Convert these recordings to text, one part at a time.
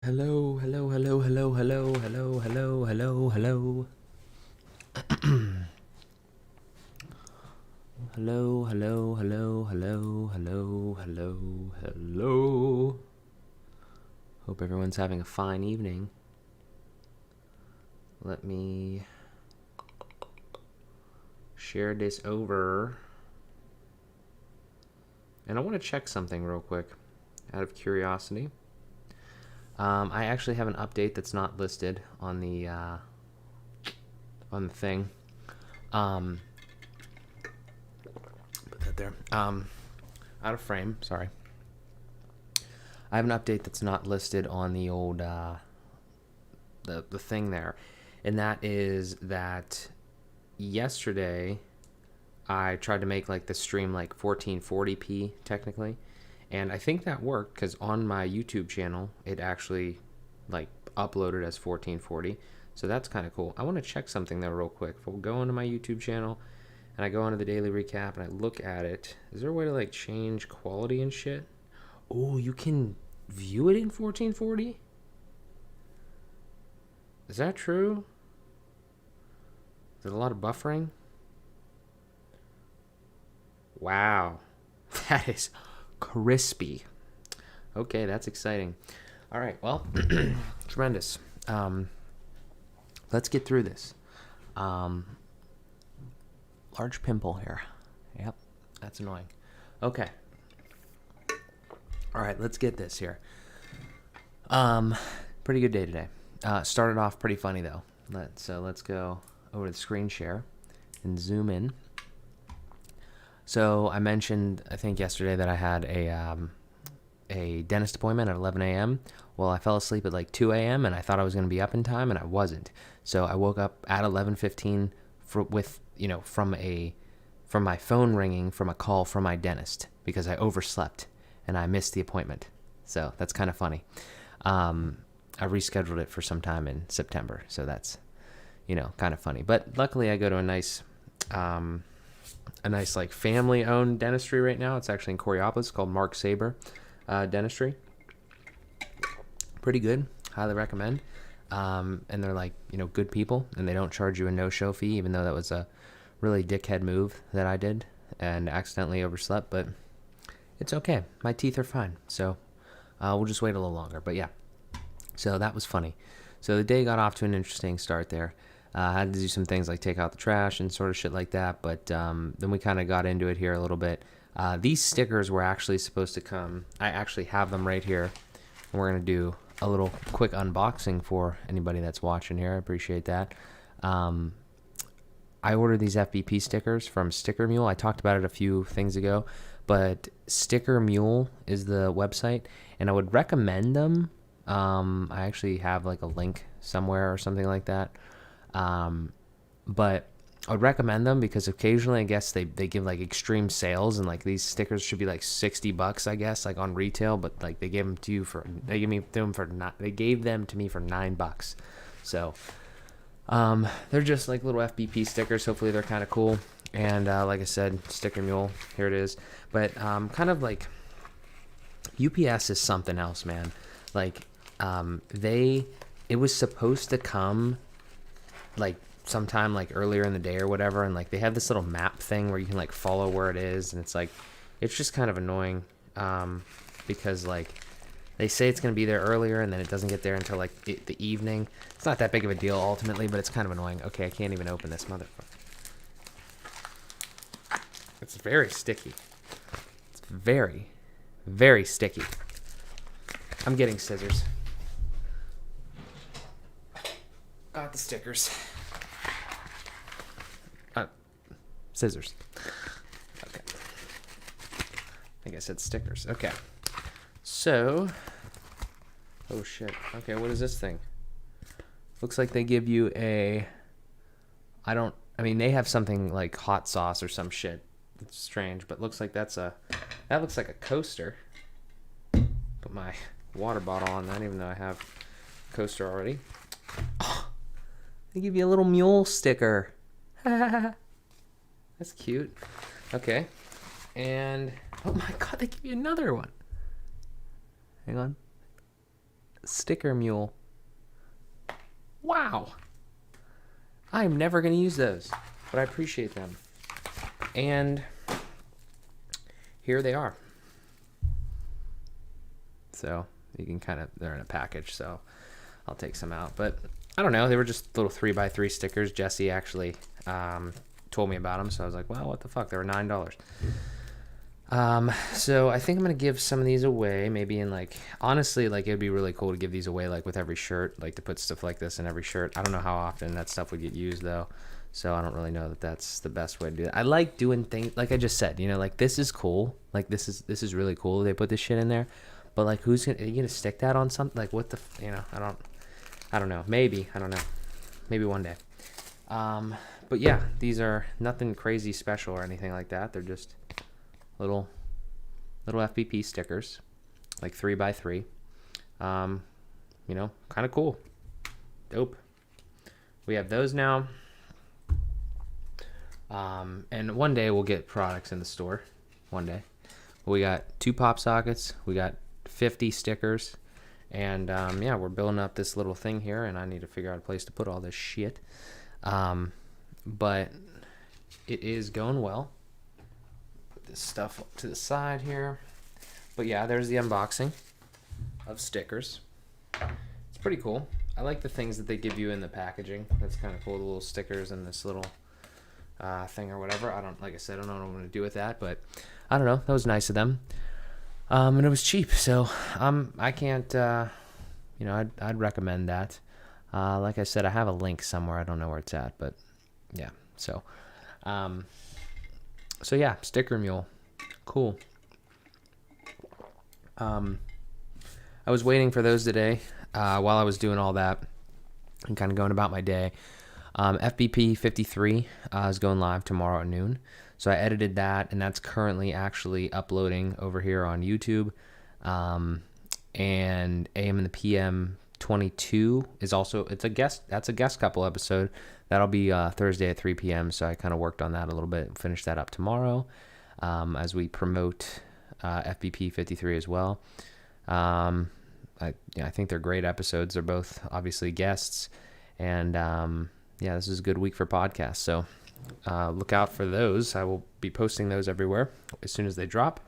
Hello, hello, hello, hello, hello, hello, hello, hello, hello. Hello, hello, hello, hello, hello, hello, hello. Hope everyone's having a fine evening. Let me share this over. And I want to check something real quick out of curiosity. I actually have an update that's not listed on the thing. Put that there. Out of frame. Sorry. I have an update that's not listed on the old the thing there, and that is that yesterday I tried to make like the stream like 1440p technically. And I think that worked because on my YouTube channel, it actually like uploaded as 1440. So that's kind of cool. I want to check something though real quick. If we'll go into my YouTube channel and I go into the daily recap and I look at it, is there a way to like change quality and shit? Oh, you can view it in 1440? Is that true? Is there a lot of buffering? Wow. That is crispy. Okay, that's exciting. All right, well, tremendous. Let's get through this. Large pimple here. Yep, that's annoying. Okay. All right, let's get this here. Pretty good day today. Started off pretty funny though. Let's go over to the screen share and zoom in. So I mentioned, I think yesterday, that I had a dentist appointment at 11 a.m. Well, I fell asleep at like 2 a.m. and I thought I was going to be up in time, and I wasn't. So I woke up at 11:15 from my phone ringing from a call from my dentist because I overslept and I missed the appointment. So that's kind of funny. I rescheduled it for some time in September, so that's kind of funny. But luckily, I go to a nice like family-owned dentistry right now. It's actually in Coraopolis, called Mark Saber Dentistry. Pretty good, highly recommend. And they're like good people, and they don't charge you a no-show fee, even though that was a really dickhead move that I did and accidentally overslept. But it's okay, my teeth are fine, so we'll just wait a little longer. But yeah, so that was funny. So the day got off to an interesting start there. I had to do some things like take out the trash and sort of shit like that, but then we kind of got into it here a little bit. These stickers were actually supposed to come. I actually have them right here, and we're going to do a little quick unboxing for anybody that's watching here. I appreciate that. I ordered these FBP stickers from Sticker Mule. I talked about it a few things ago, but Sticker Mule is the website, and I would recommend them. I actually have like a link somewhere or something like that. But I would recommend them because occasionally I guess they give like extreme sales, and like these stickers should be like $60, I guess, like on retail, but like they gave them to me for $9. So they're just like little FBP stickers. Hopefully they're kind of cool. And like I said, Sticker Mule, here it is. But kind of like UPS is something else, man. Like it was supposed to come like sometime like earlier in the day or whatever, and like they have this little map thing where you can like follow where it is, and it's just kind of annoying because like they say it's going to be there earlier and then it doesn't get there until like the evening. It's not that big of a deal ultimately, but it's kind of annoying. Okay, I can't even open this motherfucker. It's very sticky. It's very, very sticky. I'm getting scissors. Got the stickers. Scissors. Okay. I think I said stickers. Okay. So. Oh shit. Okay, what is this thing? Looks like they give you they have something like hot sauce or some shit. It's strange, but looks like that looks like a coaster. Put my water bottle on that, even though I have a coaster already. Oh, they give you a little mule sticker. That's cute. Okay. And oh my god, they give you another one. Hang on. Sticker Mule. Wow. I'm never going to use those, but I appreciate them. And here they are. So you can they're in a package, so I'll take some out. But I don't know, they were just little 3x3 stickers. Jesse actually told me about them, so I was like, well, what the fuck? They were $9. So I think I'm going to give some of these away, maybe in honestly, it'd be really cool to give these away, with every shirt, to put stuff like this in every shirt. I don't know how often that stuff would get used though. So I don't really know that that's the best way to do it. I like doing things, like I just said, this is cool. This is really cool. They put this shit in there, but are you going to stick that on something? What the, I don't know. Maybe, I don't know. Maybe one day. But yeah, these are nothing crazy special or anything like that. They're just little FPP stickers, 3x3. Kind of cool. Dope. We have those now. And one day we'll get products in the store. One day. We got 2 pop sockets. We got 50 stickers. And yeah, we're building up this little thing here, and I need to figure out a place to put all this shit. But it is going well. This stuff to the side here, but yeah, there's the unboxing of stickers. It's pretty cool. I like the things that they give you in the packaging. That's kind of cool, the little stickers and this little thing or whatever. Like I said, I don't know what I'm going to do with that, but I don't know. That was nice of them. And it was cheap, so I can't I'd recommend that. Like I said, I have a link somewhere. I don't know where it's at, but yeah. So yeah, Sticker Mule. Cool. I was waiting for those today while I was doing all that and kind of going about my day. FBP 53 is going live tomorrow at noon. So I edited that, and that's currently actually uploading over here on YouTube. And AM and the PM 22 is also, that's a guest couple episode. That'll be Thursday at 3 p.m. So I kind of worked on that a little bit and finish that up tomorrow as we promote FBP 53 as well. I think they're great episodes. They're both obviously guests. And yeah, this is a good week for podcasts. So look out for those. I will be posting those everywhere as soon as they drop.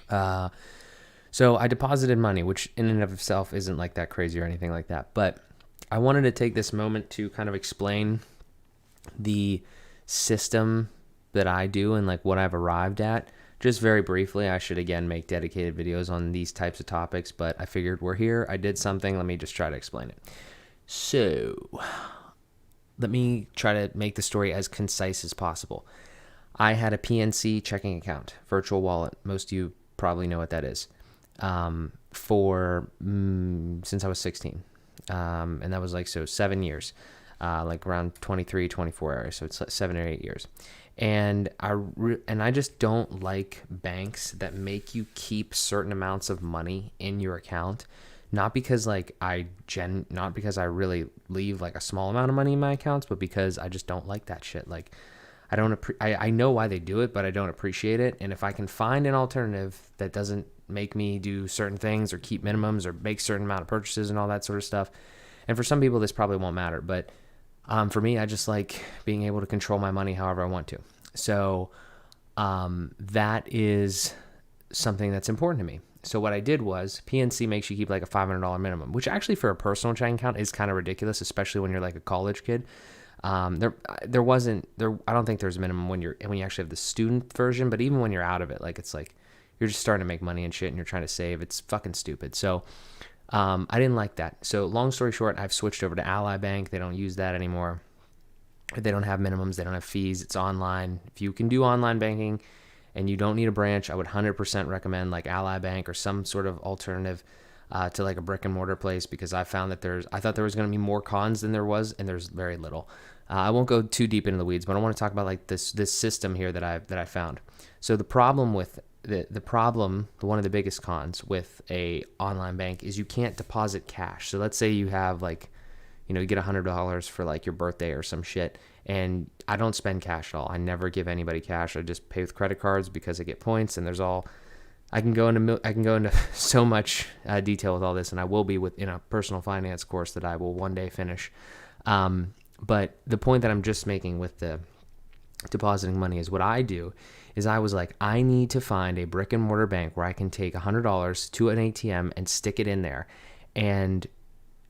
So I deposited money, which in and of itself isn't that crazy or anything like that. But I wanted to take this moment to kind of explain the system that I do and what I've arrived at. Just very briefly, I should again make dedicated videos on these types of topics, but I figured we're here. I did something. Let me just try to explain it. So let me try to make the story as concise as possible. I had a PNC checking account, virtual wallet. Most of you probably know what that is. Since I was 16. And that was 7 years, around 23, 24 area. So it's 7 or 8 years. And I just don't like banks that make you keep certain amounts of money in your account. Not because not because I really leave a small amount of money in my accounts, but because I just don't like that shit. I know why they do it, but I don't appreciate it. And if I can find an alternative that doesn't make me do certain things or keep minimums or make certain amount of purchases and all that sort of stuff. And for some people, this probably won't matter. But for me, I just like being able to control my money however I want to. So that is something that's important to me. So what I did was PNC makes you keep a $500 minimum, which actually for a personal checking account is kind of ridiculous, especially when you're a college kid. I don't think there's a minimum when you actually have the student version, but even when you're out of it, it's you're just starting to make money and shit and you're trying to save. It's fucking stupid. So I didn't like that. So long story short, I've switched over to Ally Bank. They don't use that anymore. They don't have minimums. They don't have fees. It's online. If you can do online banking and you don't need a branch, I would 100% recommend Ally Bank or some sort of alternative to a brick and mortar place, because I found that I thought there was going to be more cons than there was, and there's very little. I won't go too deep into the weeds, but I want to talk about this system here that I found. So the problem with one of the biggest cons with a online bank is you can't deposit cash. So let's say you have you get $100 for your birthday or some shit, and I don't spend cash at all. I never give anybody cash. I just pay with credit cards because I get points, and there's all I can go into so much detail with all this, and I will be in a personal finance course that I will one day finish. But the point that I'm just making with the depositing money is what I do is I was like, I need to find a brick and mortar bank where I can take $100 to an ATM and stick it in there, and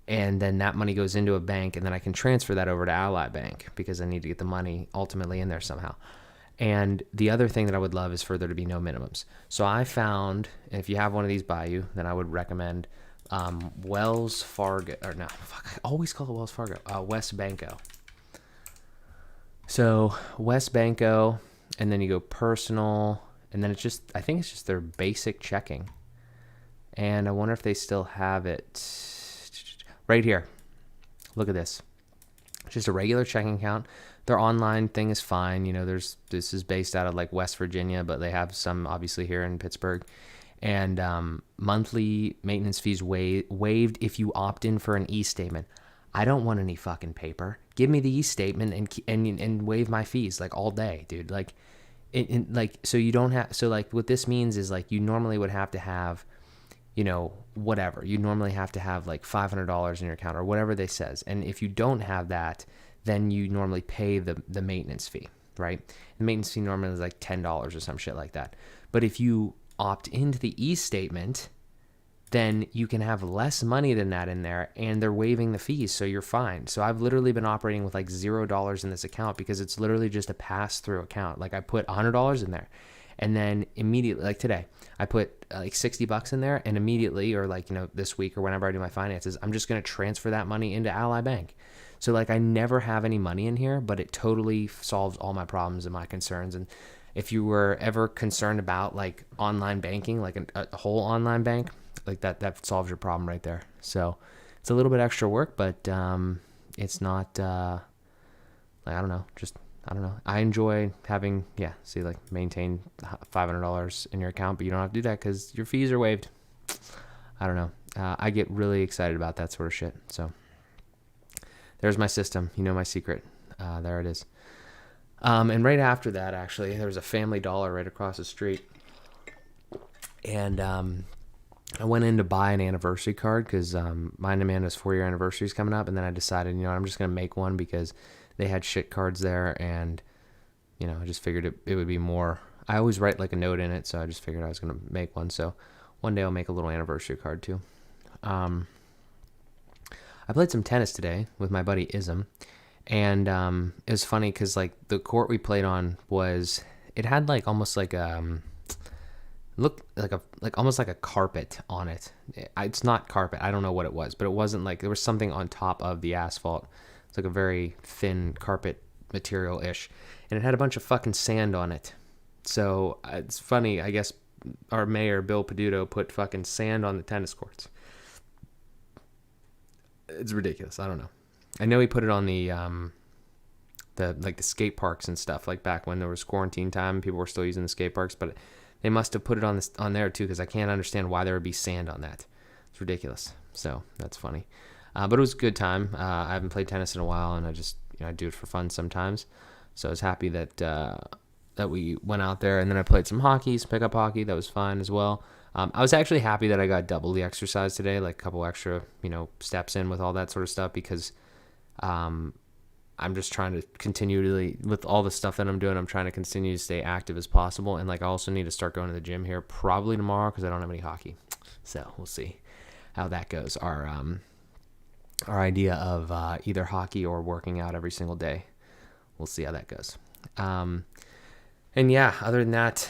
then that money goes into a bank, and then I can transfer that over to Ally Bank because I need to get the money ultimately in there somehow. And the other thing that I would love is for there to be no minimums. So I found, and if you have one of these by you, then I would recommend Wells Fargo, or no, fuck, I always call it Wells Fargo, West Banco. So West Banco, and then you go personal, and then I think it's just their basic checking. And I wonder if they still have it right here. Look at this. It's just a regular checking account. Their online thing is fine. This is based out of like West Virginia, but they have some obviously here in Pittsburgh. And monthly maintenance fees waived if you opt in for an e-statement. I don't want any fucking paper. Give me the e-statement and waive my fees like all day, dude. Like, so you don't have. So like, what this means is like you normally would have to have, whatever. You normally have to have like $500 in your account or whatever they says. And if you don't have that, then you normally pay the maintenance fee, right? The maintenance fee normally is like $10 or some shit like that. But if you opt into the e-statement, then you can have less money than that in there, and they're waiving the fees, so you're fine. So I've literally been operating with like $0 in this account because it's literally just a pass-through account. Like I put $100 in there, and then immediately, like today, I put like $60 in there, and immediately, or like, this week or whenever I do my finances, I'm just going to transfer that money into Ally Bank. So like I never have any money in here, but it totally solves all my problems and my concerns. And if you were ever concerned about like online banking, like a whole online bank, like that solves your problem right there. So it's a little bit extra work, but it's not like, I don't know. I enjoy having, maintain $500 in your account, but you don't have to do that because your fees are waived. I don't know. I get really excited about that sort of shit. So there's my system. My secret. There it is. And right after that, actually, there was a Family Dollar right across the street. And I went in to buy an anniversary card because mine and Amanda's 4-year anniversary is coming up. And then I decided, I'm just going to make one because they had shit cards there. And, I just figured it would be more. I always write like a note in it. So I just figured I was going to make one. So one day I'll make a little anniversary card too. I played some tennis today with my buddy Ism, and it was funny because like the court we played on it had like almost like looked like almost like a carpet on it. It's not carpet. I don't know what it was, but it wasn't like there was something on top of the asphalt. It's like a very thin carpet material-ish, and it had a bunch of fucking sand on it. So it's funny. I guess our mayor Bill Peduto put fucking sand on the tennis courts. It's ridiculous. I don't know. I know he put it on the skate parks and stuff, like back when there was quarantine time, people were still using the skate parks, but they must have put it on there too, because I can't understand why there would be sand on that. It's ridiculous. So that's funny. But it was a good time. I haven't played tennis in a while, and I just I do it for fun sometimes. So I was happy that we went out there, and then I played some hockey, some pickup hockey. That was fun as well. I was actually happy that I got double the exercise today, like a couple extra, steps in with all that sort of stuff, because I'm just trying to continually, with all the stuff that I'm doing, I'm trying to continue to stay active as possible. And like I also need to start going to the gym here probably tomorrow because I don't have any hockey. So we'll see how that goes. Our idea of either hockey or working out every single day. We'll see how that goes. And yeah, other than that,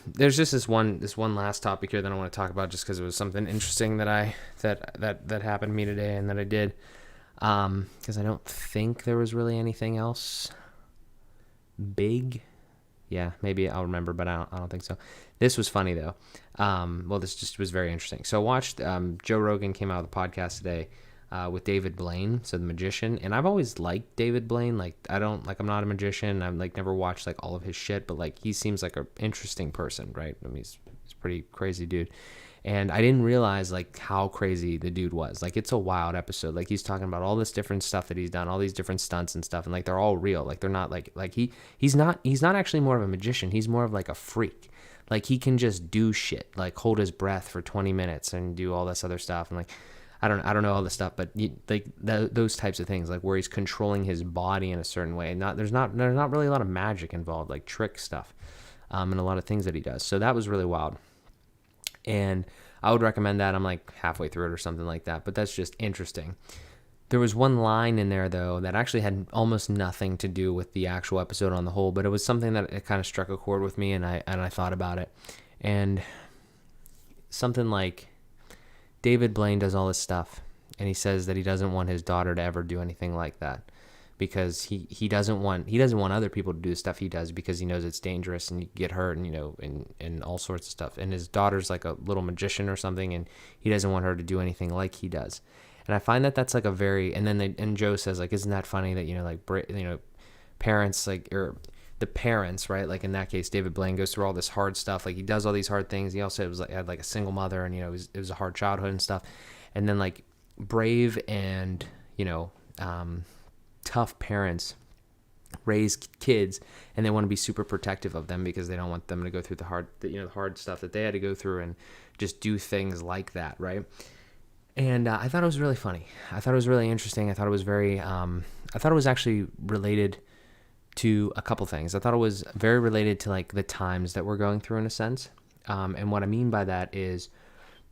there's just this one last topic here that I want to talk about, just because it was something interesting that happened to me today and that I did. Because I don't think there was really anything else big. Yeah, maybe I'll remember, but I don't think so. This was funny though. This just was very interesting. So I watched Joe Rogan came out with a podcast today. With David Blane, so the magician, and I've always liked David Blane. I'm not a magician. I've never watched all of his shit, but he seems like an interesting person, right? I mean, he's a pretty crazy dude, and I didn't realize how crazy the dude was. It's a wild episode. He's talking about all this different stuff that he's done, all these different stunts and stuff, and they're all real. They're not he's not actually more of a magician. He's more of a freak. Like, he can just do shit, like hold his breath for 20 minutes and do all this other stuff. And like, I don't know all this stuff, but those types of things, like where he's controlling his body in a certain way. There's not really a lot of magic involved, like trick stuff, and a lot of things that he does. So that was really wild. And I would recommend that. I'm like halfway through it or something like that, but that's just interesting. There was one line in there, though, that actually had almost nothing to do with the actual episode on the whole, but it was something that it kind of struck a chord with me, and I thought about it. And something like, David Blane does all this stuff, and he says that he doesn't want his daughter to ever do anything like that, because he doesn't want other people to do the stuff he does, because he knows it's dangerous and you get hurt, and and all sorts of stuff. And his daughter's like a little magician or something, and he doesn't want her to do anything like he does. And I find that that's like a very, and Joe says, like, isn't that funny that, parents, like, or the parents, right? Like in that case, David Blane goes through all this hard stuff. Like, he does all these hard things. He also had like a single mother, and, it was a hard childhood and stuff. And then like brave and, tough parents raise kids, and they want to be super protective of them because they don't want them to go through the hard stuff that they had to go through and just do things like that, right? And I thought it was really funny. I thought it was really interesting. I thought it was very, I thought it was actually related to a couple things. I thought it was very related to like the times that we're going through in a sense. And what I mean by that is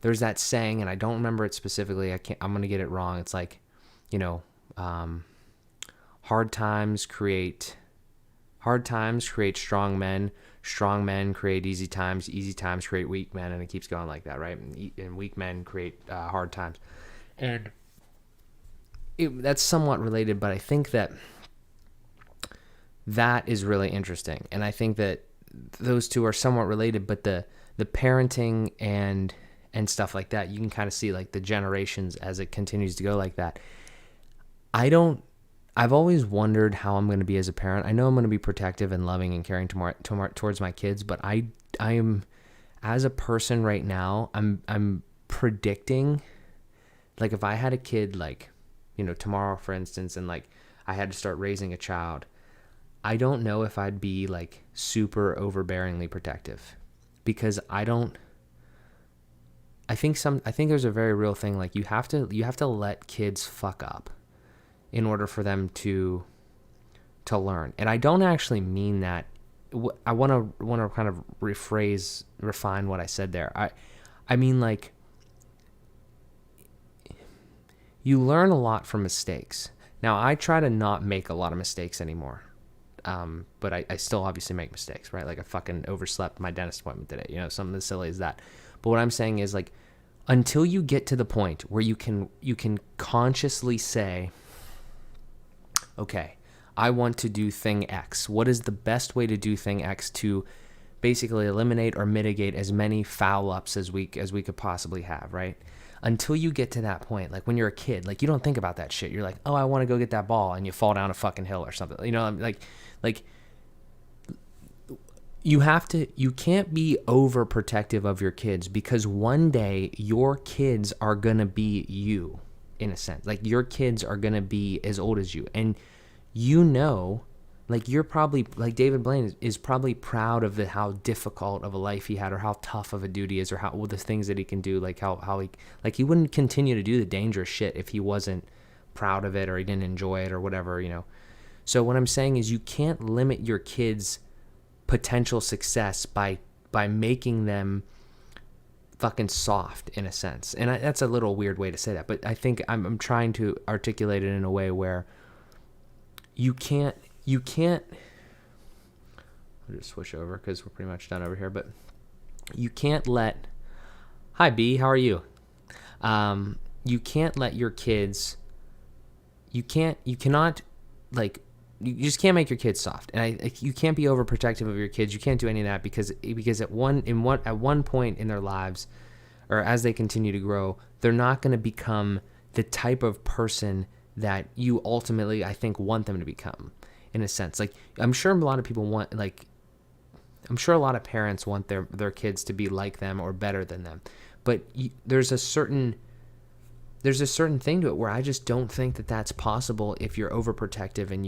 there's that saying, and I don't remember it specifically. I'm going to get it wrong. It's like, hard times create strong men. Strong men create easy times create weak men, and it keeps going like that, right? And weak men create hard times. And that's somewhat related, but I think that is really interesting. And I think that those two are somewhat related, but the parenting and stuff like that, you can kind of see like the generations as it continues to go like that. I've always wondered how I'm going to be as a parent. I know I'm going to be protective and loving and caring towards my kids, but I am, as a person right now, I'm predicting, like, if I had a kid, like, tomorrow, for instance, and like I had to start raising a child, I don't know if I'd be like super overbearingly protective, because I think there's a very real thing, like you have to let kids fuck up in order for them to learn. And I don't actually mean that. I want to kind of refine what I said there. I mean, like, you learn a lot from mistakes. Now, I try to not make a lot of mistakes anymore. But I still obviously make mistakes, right? Like, I fucking overslept my dentist appointment today, something as silly as that. But what I'm saying is, like, until you get to the point where you can consciously say, okay, I want to do thing X. What is the best way to do thing X to basically eliminate or mitigate as many foul ups as we could possibly have, right? Until you get to that point, like when you're a kid, like you don't think about that shit. You're like, oh, I want to go get that ball, and you fall down a fucking hill or something. Like you can't be overprotective of your kids, because one day your kids are going to be you, in a sense. Like, your kids are going to be as old as you. And like, you're probably, like, David Blane is probably proud of how difficult of a life he had, or how tough of a dude he is, or the things that he can do, like how he wouldn't continue to do the dangerous shit if he wasn't proud of it, or he didn't enjoy it, or whatever, So what I'm saying is, you can't limit your kids' potential success by making them fucking soft, in a sense. And that's a little weird way to say that, but I think I'm trying to articulate it in a way where you can't, I'll just switch over because we're pretty much done over here, but you can't let, hi B, how are you? You can't let your kids, you cannot, like, you just can't make your kids soft. And you can't be overprotective of your kids. You can't do any of that, because at one point in their lives, or as they continue to grow, they're not going to become the type of person that you ultimately, I think, want them to become, in a sense. Like, I'm sure a lot of people want, like, I'm sure a lot of parents want their kids to be like them or better than them. But there's a certain thing to it where I just don't think that that's possible if you're overprotective and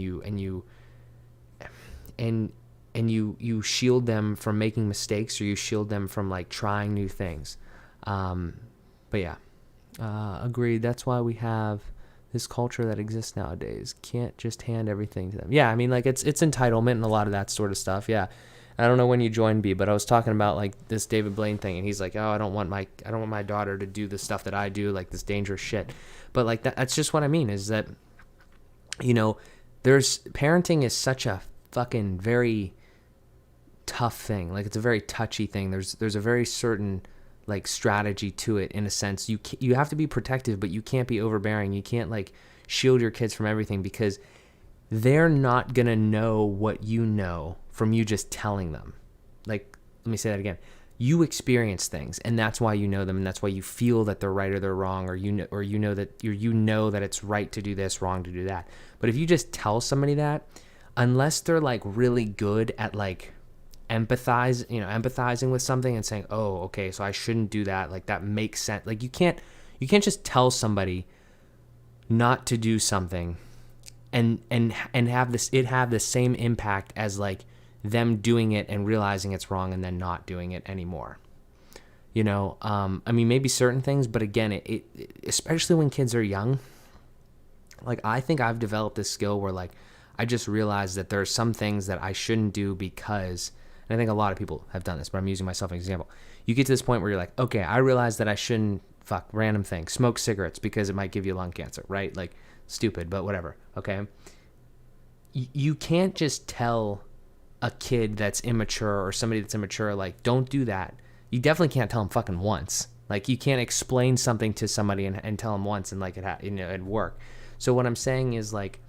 you shield them from making mistakes, or you shield them from like trying new things. But yeah, agreed. That's why we have this culture that exists nowadays. Can't just hand everything to them. Yeah, I mean, like it's entitlement and a lot of that sort of stuff. Yeah, I don't know when you joined B, but I was talking about like this David Blane thing, and he's like, oh, I don't want my daughter to do the stuff that I do, like this dangerous shit. But like that's just what I mean, is that, you know, there's parenting is such a fucking very tough thing. Like it's a very touchy thing. There's a very certain like strategy to it, in a sense. You have to be protective, but you can't be overbearing. You can't like shield your kids from everything, because they're not gonna know what you know from you just telling them. Like, let me say that again. You experience things, and that's why you know them, and that's why you feel that they're right or they're wrong, or you know that it's right to do this, wrong to do that. But if you just tell somebody that, unless they're like really good at like empathizing with something and saying, oh, okay, so I shouldn't do that, like that makes sense. Like you can't just tell somebody not to do something and have the same impact as like them doing it and realizing it's wrong and then not doing it anymore. You know, I mean, maybe certain things, but again, it especially when kids are young, like I think I've developed this skill where like I just realized that there are some things that I shouldn't do because, and I think a lot of people have done this, but I'm using myself as an example. You get to this point where you're like, okay, I realize that I shouldn't random things, smoke cigarettes because it might give you lung cancer, right? Like stupid, but whatever. Okay. You can't just tell a kid that's immature or somebody that's immature, like, don't do that. You definitely can't tell them fucking once. Like you can't explain something to somebody and tell them once and like it'd work. So what I'm saying is like,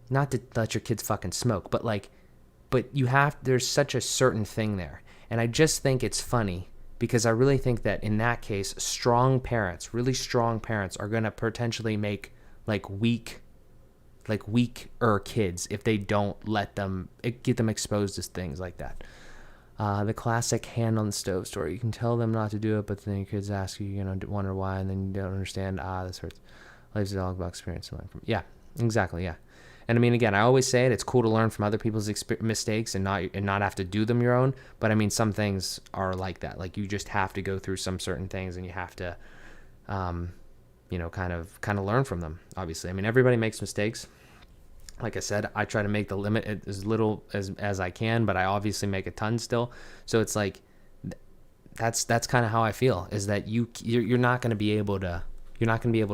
not to let your kids fucking smoke, but there's such a certain thing there. And I just think it's funny because I really think that in that case, really strong parents are going to potentially make like weaker kids if they don't get them exposed to things like that. The classic hand on the stove story. You can tell them not to do it, but then your kids ask you, wonder why, and then you don't understand. This hurts. Life's all about experience. Yeah, exactly. Yeah. And I mean, again, I always say it's cool to learn from other people's mistakes and not have to do them your own. But I mean, some things are like that. Like you just have to go through some certain things, and you have to, kind of learn from them. Obviously, I mean, everybody makes mistakes. Like I said, I try to make the limit as little as I can, but I obviously make a ton still. So it's like that's kind of how I feel, is that you're not going to be able to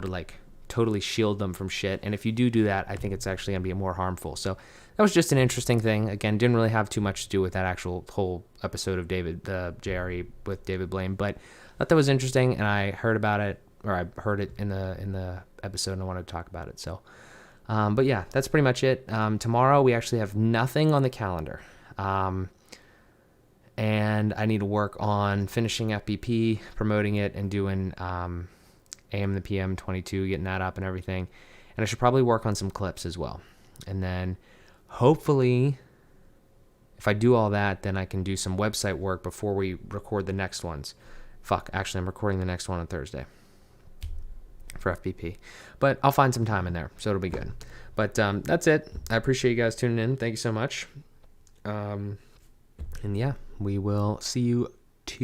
like totally shield them from shit. And if you do that, I think it's actually going to be more harmful. So that was just an interesting thing. Again, didn't really have too much to do with that actual whole episode of David, the JRE with David Blane, but I thought that was interesting, and I heard about it, or I heard it in the episode, and I wanted to talk about it. So, but yeah, that's pretty much it. Tomorrow we actually have nothing on the calendar. And I need to work on finishing FBP, promoting it, and doing, AM and the PM 22, getting that up and everything. And I should probably work on some clips as well. And then hopefully, if I do all that, then I can do some website work before we record the next ones. Actually, I'm recording the next one on Thursday for FBP. But I'll find some time in there, so it'll be good. But that's it. I appreciate you guys tuning in. Thank you so much. And yeah, we will see you